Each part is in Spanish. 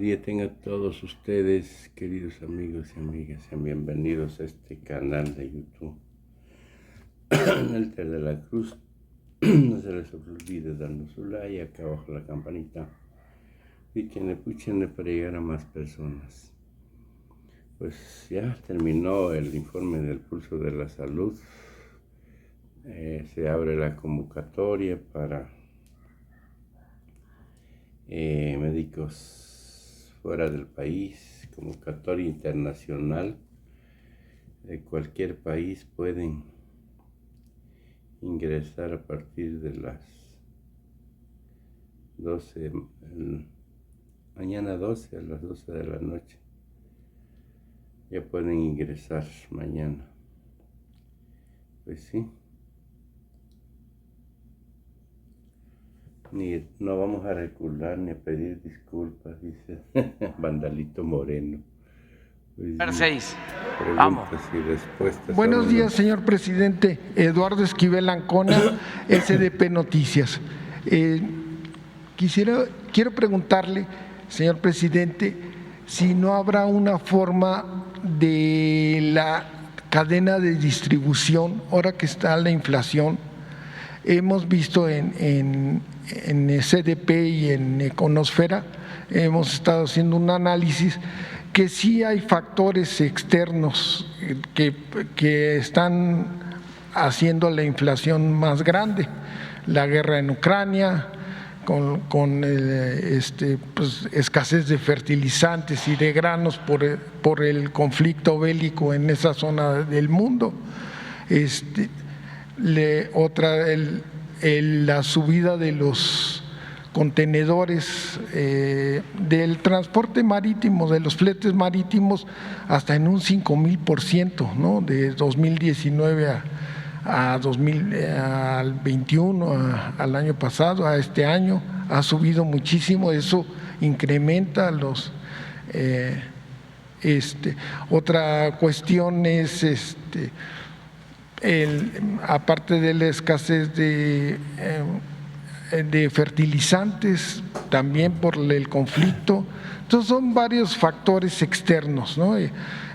día tengan todos ustedes, queridos amigos y amigas. Sean bienvenidos a este canal de YouTube. El Tel de la Cruz. No se les olvide darnos su like, acá abajo la campanita. Píquenle para llegar a más personas. Pues ya terminó el informe del pulso de la salud. Se abre la convocatoria para médicos fuera del país, convocatoria internacional. De cualquier país pueden ingresar a partir de las 12, mañana 12 a las 12 de la noche. Ya pueden ingresar mañana. Pues sí. No vamos a recular ni a pedir disculpas, dice Vandalito Moreno. Pues, 6. Vamos. Y respuestas. Buenos días, señor presidente. Eduardo Esquivel Ancona, SDP Noticias. Quiero preguntarle, señor presidente, si no habrá una forma de la cadena de distribución, ahora que está la inflación. Hemos visto en SDP y en Econosfera, hemos estado haciendo un análisis que sí hay factores externos que están haciendo la inflación más grande. La guerra en Ucrania, con escasez de fertilizantes y de granos por el conflicto bélico en esa zona del mundo. La subida de los contenedores del transporte marítimo, de los fletes marítimos, hasta en un 5,000%, ¿no? De 2019 al 21, al año pasado, a este año, ha subido muchísimo. Eso incrementa los… Otra cuestión es aparte de la escasez de fertilizantes, también por el conflicto. Entonces son varios factores externos, ¿no?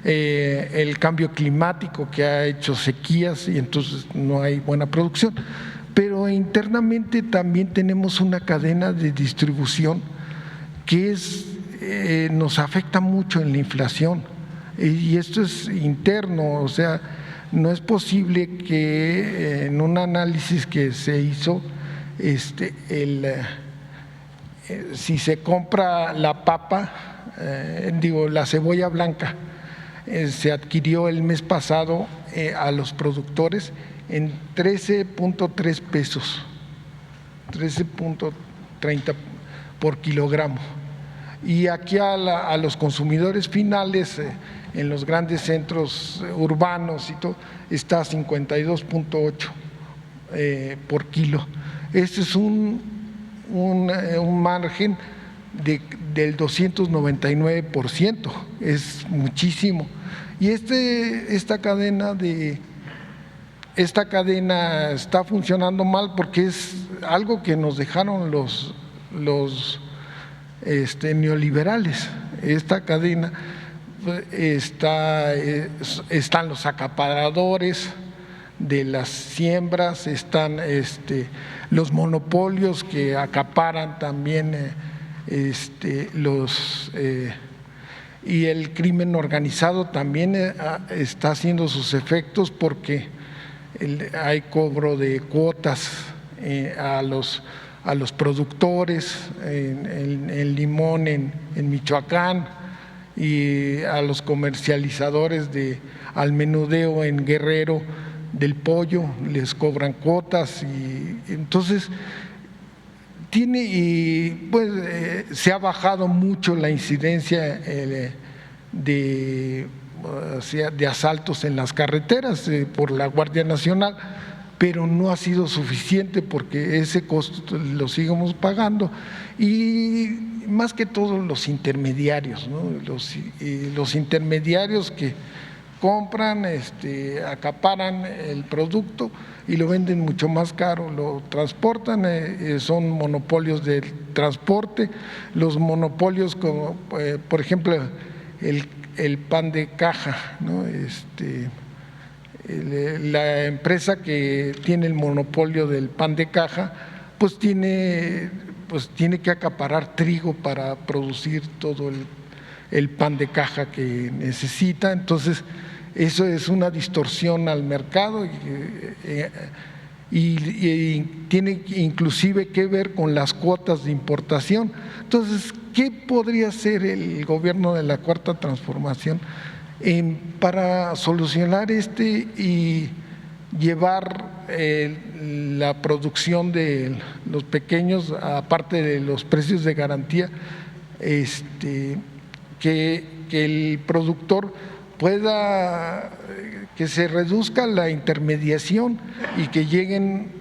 El cambio climático que ha hecho sequías y entonces no hay buena producción, pero internamente también tenemos una cadena de distribución que nos afecta mucho en la inflación, y esto es interno. O sea, no es posible que en un análisis que se hizo, si se compra la papa, la cebolla blanca, se adquirió el mes pasado a los productores en 13.3 pesos, 13.30 por kilogramo. Y aquí a los consumidores finales, en los grandes centros urbanos y todo, está a 52.8 por kilo. Este es un margen del 299%, es muchísimo. Y esta cadena está funcionando mal porque es algo que nos dejaron los neoliberales. Esta cadena están los acaparadores de las siembras, están los monopolios que acaparan también y el crimen organizado también está haciendo sus efectos, porque hay cobro de cuotas a los productores en limón en Michoacán, y a los comercializadores al menudeo en Guerrero del pollo les cobran cuotas, y entonces se ha bajado mucho la incidencia de asaltos en las carreteras por la Guardia Nacional, pero no ha sido suficiente porque ese costo lo seguimos pagando. Y más que todo los intermediarios, ¿no? Los intermediarios que compran, acaparan el producto y lo venden mucho más caro, lo transportan, son monopolios del transporte, los monopolios como por ejemplo el pan de caja, ¿no? La empresa que tiene el monopolio del pan de caja pues tiene que acaparar trigo para producir todo el pan de caja que necesita. Entonces eso es una distorsión al mercado y tiene inclusive que ver con las cuotas de importación. Entonces, ¿qué podría hacer el gobierno de la Cuarta Transformación para solucionar y llevar la producción de los pequeños, aparte de los precios de garantía, que el productor pueda, que se reduzca la intermediación y que lleguen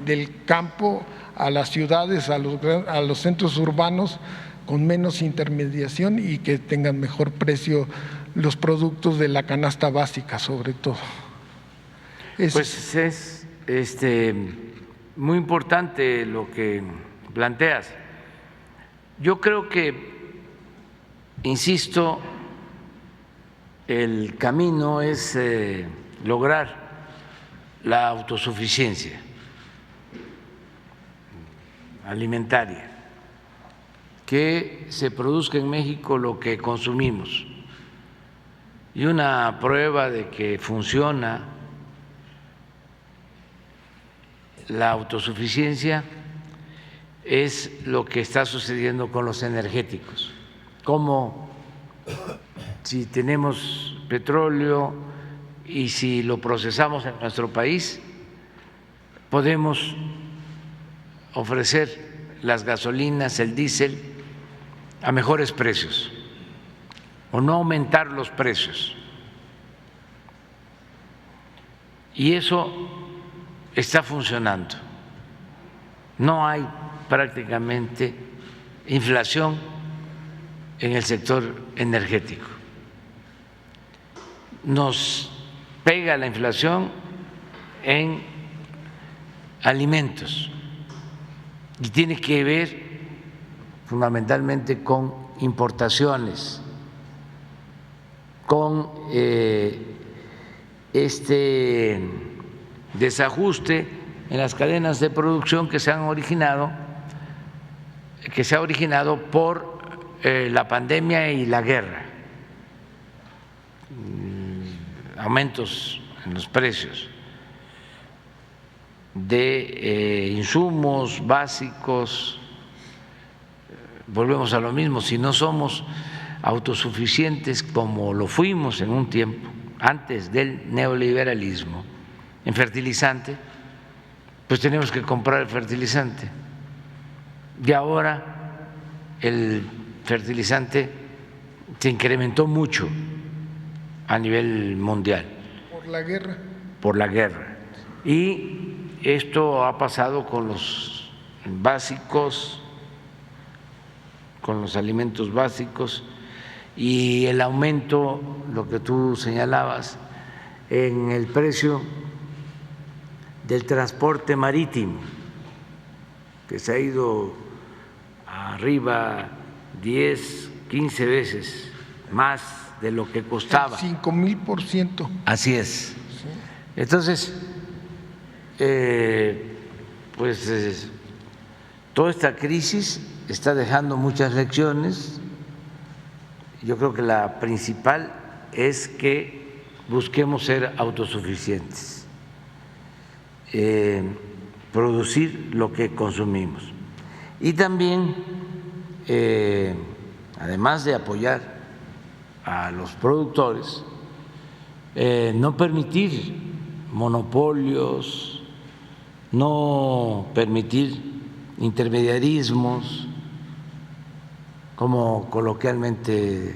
del campo a las ciudades, a los centros urbanos con menos intermediación y que tengan mejor precio los productos de la canasta básica, sobre todo? Pues es muy importante lo que planteas. Yo creo que, insisto, el camino es lograr la autosuficiencia alimentaria, que se produzca en México lo que consumimos. Y una prueba de que funciona la autosuficiencia es lo que está sucediendo con los energéticos. Como si tenemos petróleo y si lo procesamos en nuestro país, podemos ofrecer las gasolinas, el diésel a mejores precios o no aumentar los precios. Y eso está funcionando. No hay prácticamente inflación en el sector energético. Nos pega la inflación en alimentos y tiene que ver fundamentalmente con importaciones, con desajuste en las cadenas de producción que se ha originado por la pandemia y la guerra, aumentos en los precios de insumos básicos. Volvemos a lo mismo, si no somos autosuficientes como lo fuimos en un tiempo antes del neoliberalismo en fertilizante, pues tenemos que comprar el fertilizante. Y ahora el fertilizante se incrementó mucho a nivel mundial. ¿Por la guerra? Por la guerra. Y esto ha pasado con los básicos, con los alimentos básicos, y el aumento, lo que tú señalabas, en el precio del transporte marítimo, que se ha ido arriba 10, 15 veces más de lo que costaba. 5,000%. Así es. Sí. Entonces, toda esta crisis está dejando muchas lecciones. Yo creo que la principal es que busquemos ser autosuficientes, producir lo que consumimos. Y también, además de apoyar a los productores, no permitir monopolios, no permitir intermediarismos, como coloquialmente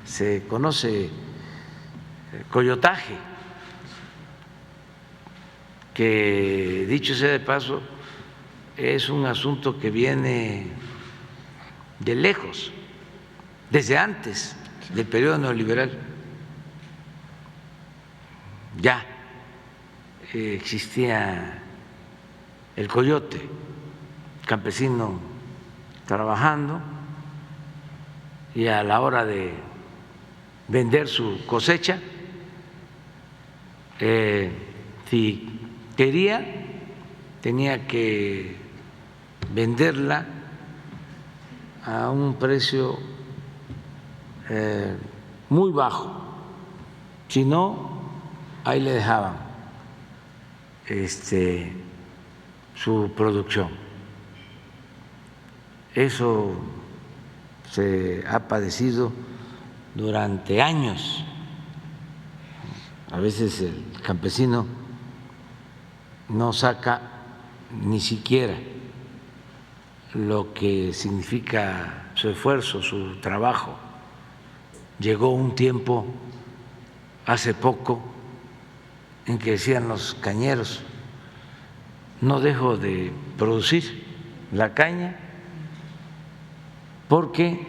se conoce, coyotaje, que dicho sea de paso es un asunto que viene de lejos, desde antes del periodo neoliberal. ya existía el coyote, campesino trabajando, y a la hora de vender su cosecha, si quería, tenía que venderla a un precio muy bajo, si no, ahí le dejaban su producción. Eso se ha padecido durante años. A veces el campesino no saca ni siquiera lo que significa su esfuerzo, su trabajo. Llegó un tiempo, hace poco, en que decían los cañeros: no dejo de producir la caña porque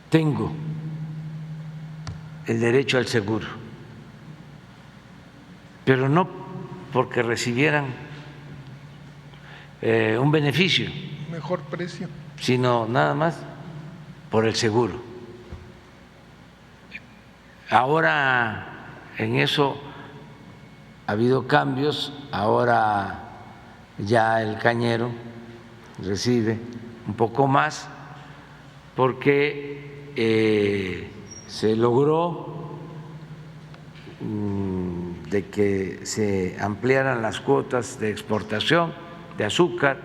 tengo el derecho al seguro, pero no porque recibieran un beneficio, mejor precio, sino nada más por el seguro. Ahora en eso ha habido cambios, ahora ya el cañero recibe un poco más porque se logró de que se ampliaran las cuotas de exportación de azúcar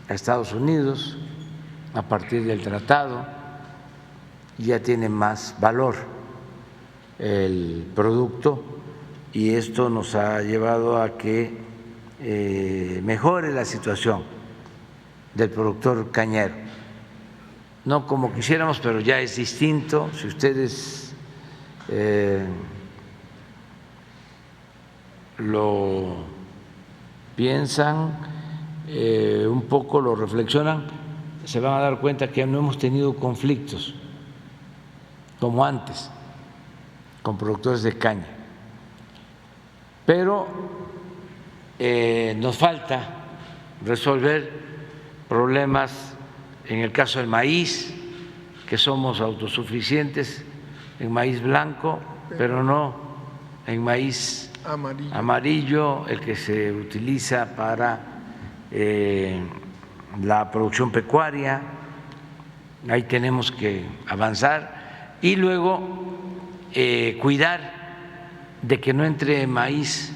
a Estados Unidos a partir del tratado, ya tiene más valor el producto, y esto nos ha llevado a que mejore la situación del productor cañero. No como quisiéramos, pero ya es distinto. Si ustedes lo piensan un poco, lo reflexionan, se van a dar cuenta que no hemos tenido conflictos como antes con productores de caña, pero nos falta resolver problemas en el caso del maíz, que somos autosuficientes en maíz blanco, pero no en maíz amarillo, el que se utiliza para la producción pecuaria. Ahí tenemos que avanzar y luego cuidar de que no entre maíz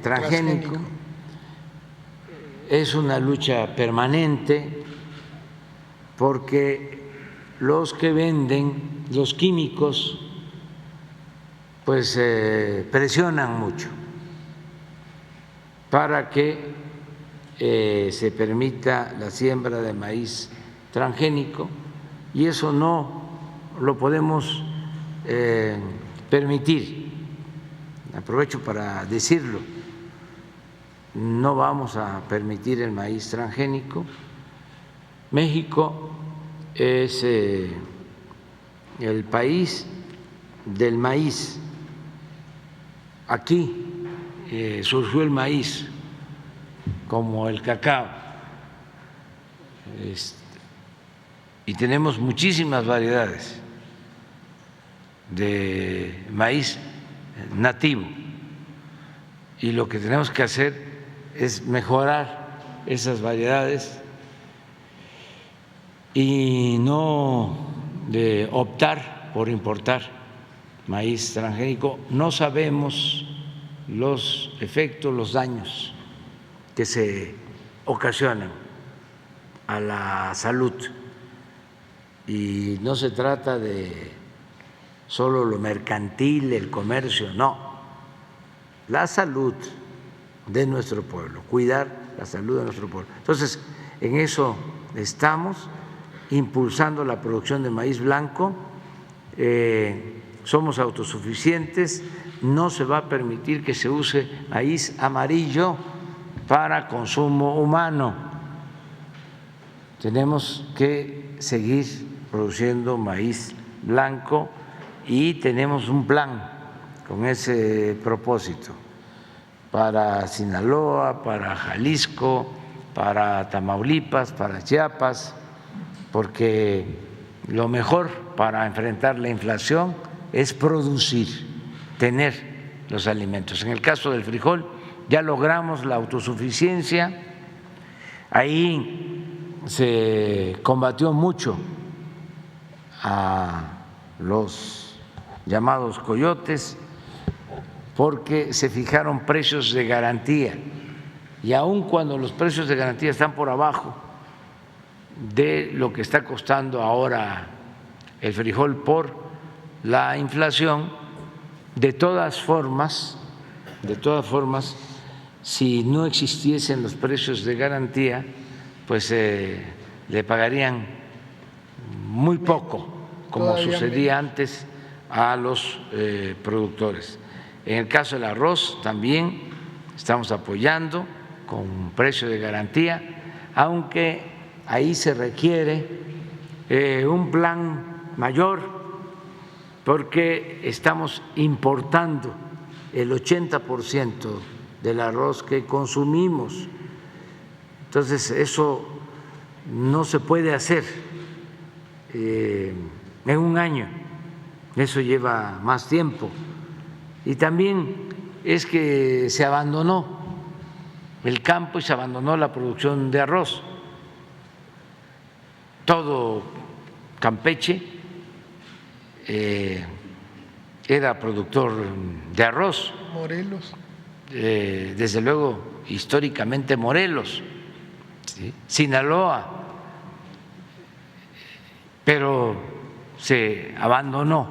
transgénico. Es una lucha permanente porque los que venden los químicos pues presionan mucho para que se permita la siembra de maíz transgénico, y eso no lo podemos permitir. Aprovecho para decirlo: no vamos a permitir el maíz transgénico. México es el país del maíz. Aquí surgió el maíz como el cacao, y tenemos muchísimas variedades de maíz nativo, y lo que tenemos que hacer es mejorar esas variedades y no de optar por importar maíz transgénico. No sabemos los efectos, los daños que se ocasionan a la salud, y no se trata de solo lo mercantil, el comercio, no, la salud de nuestro pueblo, cuidar la salud de nuestro pueblo. Entonces, en eso estamos, impulsando la producción de maíz blanco. Somos autosuficientes, no se va a permitir que se use maíz amarillo para consumo humano. Tenemos que seguir produciendo maíz blanco y tenemos un plan con ese propósito para Sinaloa, para Jalisco, para Tamaulipas, para Chiapas, porque lo mejor para enfrentar la inflación es producir, tener los alimentos. En el caso del frijol ya logramos la autosuficiencia, ahí se combatió mucho a los llamados coyotes porque se fijaron precios de garantía y aun cuando los precios de garantía están por abajo de lo que está costando ahora el frijol por la inflación, de todas formas, si no existiesen los precios de garantía, pues le pagarían muy poco, como sucedía antes a los productores. En el caso del arroz también estamos apoyando con precio de garantía, aunque ahí se requiere un plan mayor porque estamos importando el 80% del arroz que consumimos. Entonces eso no se puede hacer en un año, eso lleva más tiempo. Y también es que se abandonó el campo y se abandonó la producción de arroz. Todo Campeche era productor de arroz. Morelos. Desde luego, históricamente Morelos, ¿sí? Sinaloa, pero se abandonó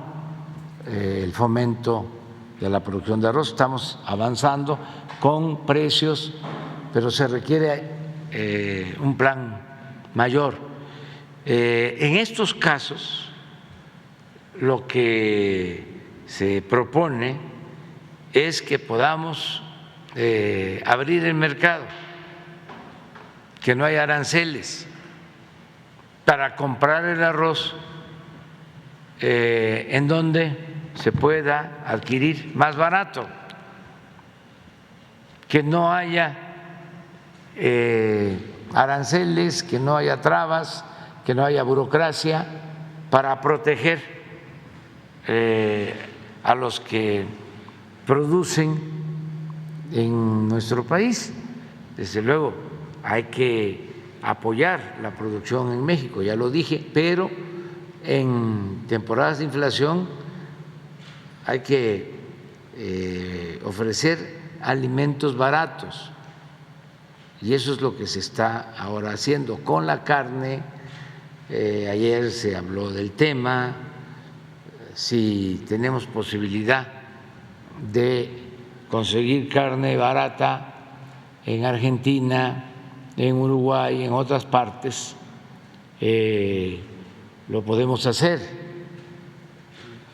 el fomento de la producción de arroz. Estamos avanzando con precios, pero se requiere un plan mayor. En estos casos, lo que se propone es que podamos abrir el mercado, que no haya aranceles para comprar el arroz en donde se pueda adquirir más barato, que no haya aranceles, que no haya trabas, que no haya burocracia para proteger a los que producen en nuestro país. Desde luego hay que apoyar la producción en México, ya lo dije, pero en temporadas de inflación hay que ofrecer alimentos baratos y eso es lo que se está ahora haciendo con la carne. Ayer se habló del tema, si tenemos posibilidad de conseguir carne barata en Argentina, en Uruguay, en otras partes, lo podemos hacer,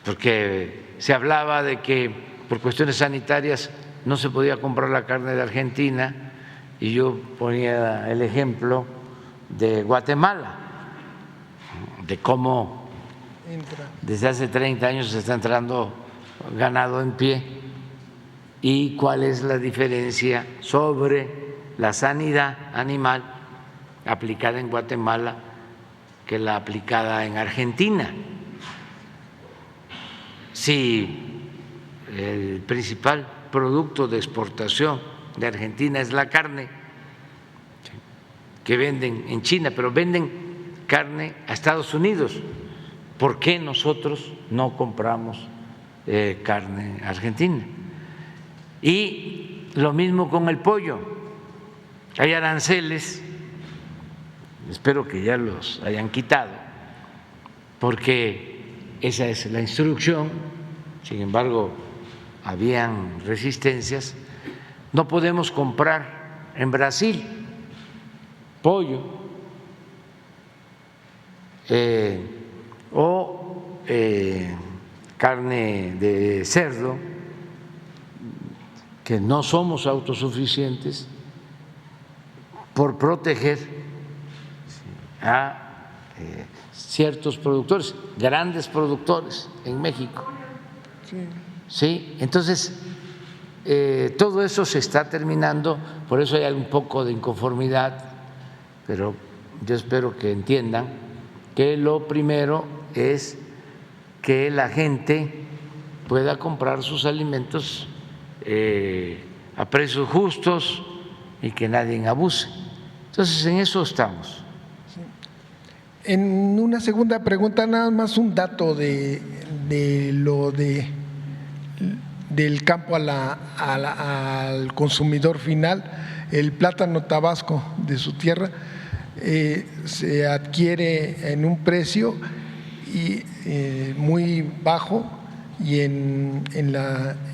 porque se hablaba de que por cuestiones sanitarias no se podía comprar la carne de Argentina y yo ponía el ejemplo de Guatemala, de cómo desde hace 30 años se está entrando ganado en pie y cuál es la diferencia sobre la sanidad animal aplicada en Guatemala que la aplicada en Argentina. Si el principal producto de exportación de Argentina es la carne que venden en China, pero venden carne a Estados Unidos, ¿por qué nosotros no compramos carne argentina? Y lo mismo con el pollo, hay aranceles, espero que ya los hayan quitado, porque esa es la instrucción, sin embargo, habían resistencias. No podemos comprar en Brasil pollo o carne de cerdo, que no somos autosuficientes, por proteger a ciertos productores, grandes productores en México. Sí, entonces todo eso se está terminando, por eso hay un poco de inconformidad, pero yo espero que entiendan que lo primero es que la gente pueda comprar sus alimentos a precios justos y que nadie abuse. Entonces, en eso estamos. En una segunda pregunta, nada más un dato de lo del campo al consumidor final. El plátano tabasco de su tierra se adquiere en un precio muy bajo y en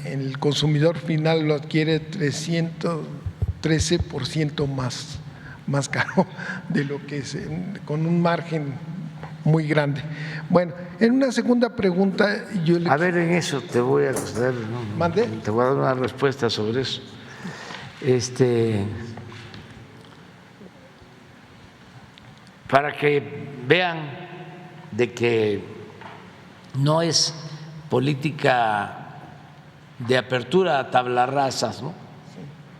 el consumidor final lo adquiere 313% más caro de lo que es, con un margen muy grande. Bueno, en una segunda pregunta A ver, en eso te voy a dar, ¿Mande? Te voy a dar una respuesta sobre eso. Para que vean de que no es política de apertura a tablas rasas, ¿no?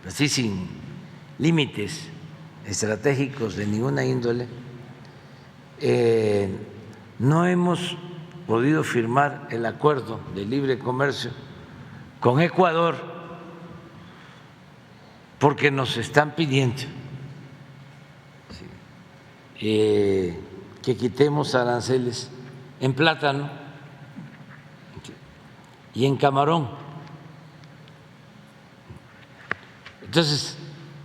Así sin límites estratégicos de ninguna índole, no hemos podido firmar el acuerdo de libre comercio con Ecuador porque nos están pidiendo que quitemos aranceles en plátano y en camarón. Entonces,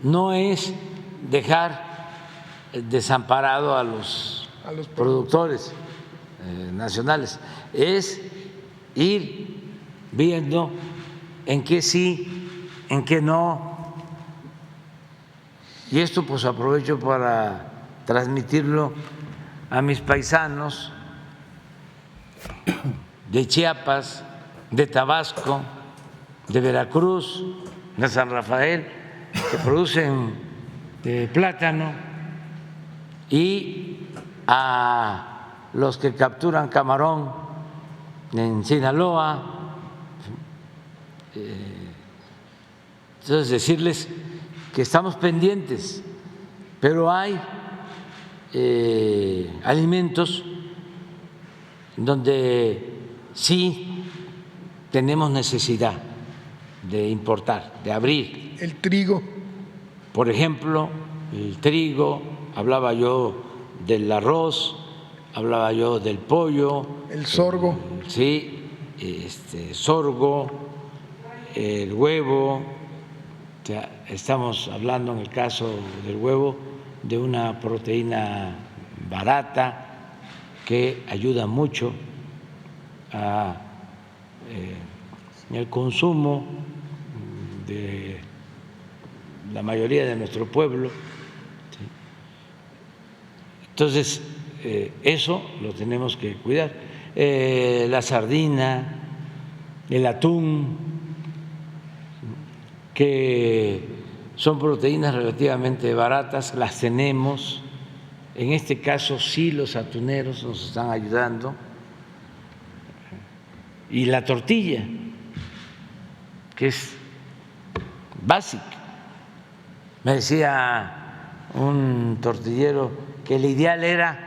no es dejar desamparado a los productores nacionales, es ir viendo en qué sí, en qué no. Y esto pues aprovecho para transmitirlo a mis paisanos de Chiapas, de Tabasco, de Veracruz, de San Rafael, que producen plátano, y a los que capturan camarón en Sinaloa. Entonces, decirles que estamos pendientes, pero hay alimentos donde sí tenemos necesidad de importar, de abrir. El trigo. Por ejemplo, el trigo, hablaba yo del arroz, hablaba yo del pollo. El sorgo. Sí, sorgo, el huevo. O sea, estamos hablando en el caso del huevo de una proteína barata que ayuda mucho el consumo de la mayoría de nuestro pueblo. Entonces, eso lo tenemos que cuidar. La sardina, el atún, que son proteínas relativamente baratas, las tenemos. En este caso sí, los atuneros nos están ayudando. Y la tortilla, que es básica. Me decía un tortillero que el ideal era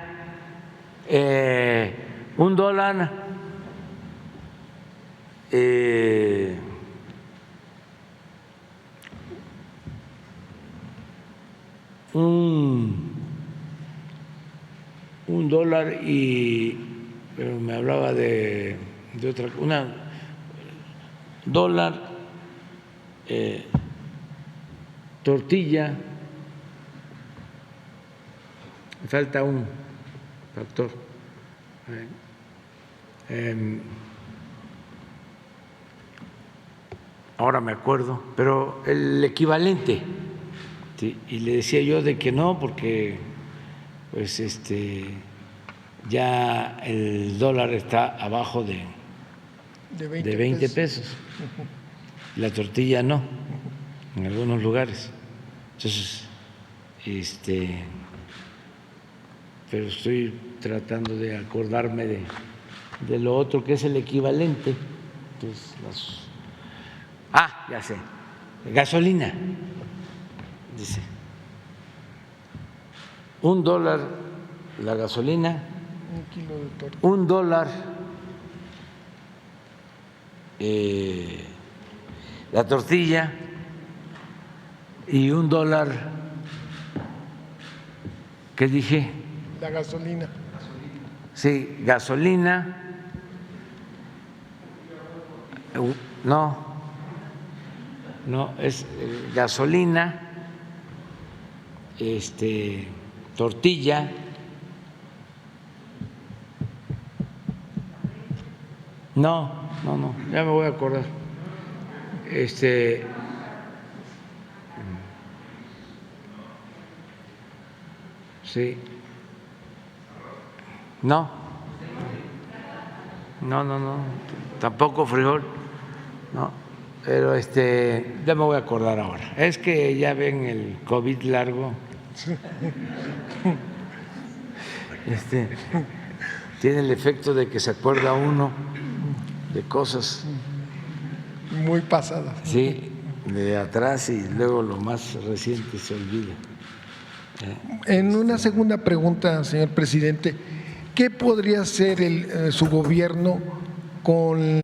$1, $1 pero me hablaba de otra, $1, tortilla, falta un factor. Ahora me acuerdo, pero el equivalente. Sí, y le decía yo de que no, porque pues ya el dólar está abajo de 20 pesos. La tortilla no, en algunos lugares. Entonces, pero estoy tratando de acordarme de lo otro que es el equivalente. Entonces, ya sé, gasolina, dice, $1 la gasolina, Un kilo de torta. $1 la tortilla y $1, ¿qué dije? La gasolina. Sí, gasolina. No, es gasolina, tortilla, no, ya me voy a acordar. Sí. No, tampoco frijol, no, pero ya me voy a acordar ahora. Es que ya ven el COVID largo. Tiene el efecto de que se acuerda uno de cosas, Muy pasada. sí, de atrás y luego lo más reciente se olvida. En una segunda pregunta, señor presidente, ¿qué podría hacer su gobierno con